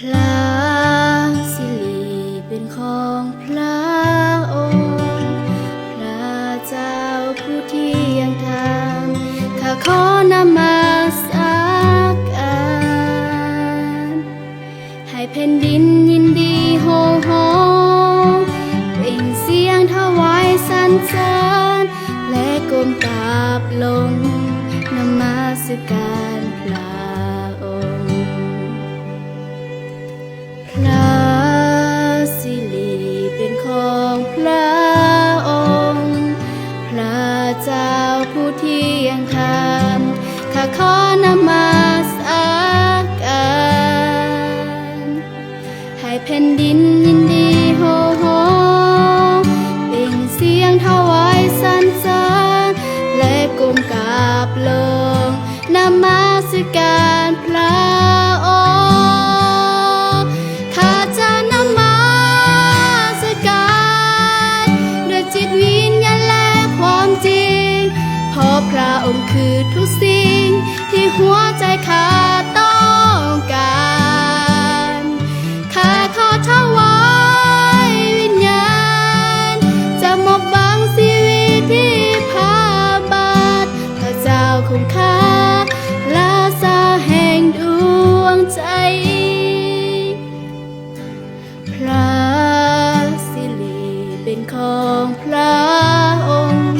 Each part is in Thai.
พระสิริเป็นของพระองค์พระเจ้าผู้ที่ยังธรรมข้าขอนมัสการให้แผ่นดินยินดีโห่ร้องเปล่งเสียงถวายสรรเสริญและก้มกราบลงนมัสการพระองค์พระสิริเป็นของพระองค์พระเจ้าผู้ที่ยังธรรมข้าขอนมัสการให้แผ่นดินยินดีโห่ร้องเปล่งเสียงถวายสรรเสริญและก้มกราบลงนมัสการพระองค์ข้าจะนมัสการด้วยจิตวิญญาณและความจริงเพราะพระองค์คือทุกสิ่งที่หัวใจข้าต้องการข้าขอถวายวิญญาณจะมอบบังชีวิตที่พาบาทพระเจ้าของข้าลาสาแห่งดวงใจพระสิริเป็นของพระองค์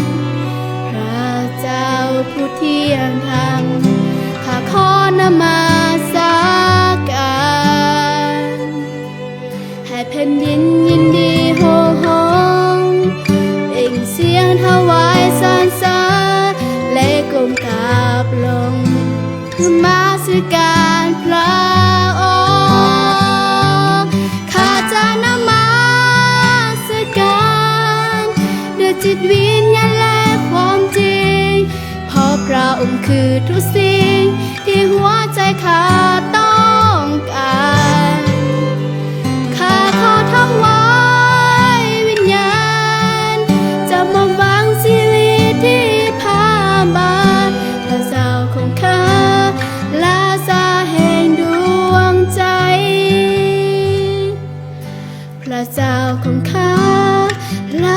พระเจ้าผู้ที่ยังธรรมข้าขอนมัสการให้แผ่นดินยินดีโห่ร้องเปล่งเสียงถวายสรรเสริญและก้มกราบลงนมัสการพระองค์ข้าจะนมัสการด้วยจิตวิญญาณและความจริงเพราะพระองค์คือทุกสิ่งที่หัวใจข้าต้องการข้าขอถวายวิญญาณจะมอบบังชีวิตที่พาบาทพระเจ้าของข้าลาสาแห่งดวงใจพระเจ้าของข้าลา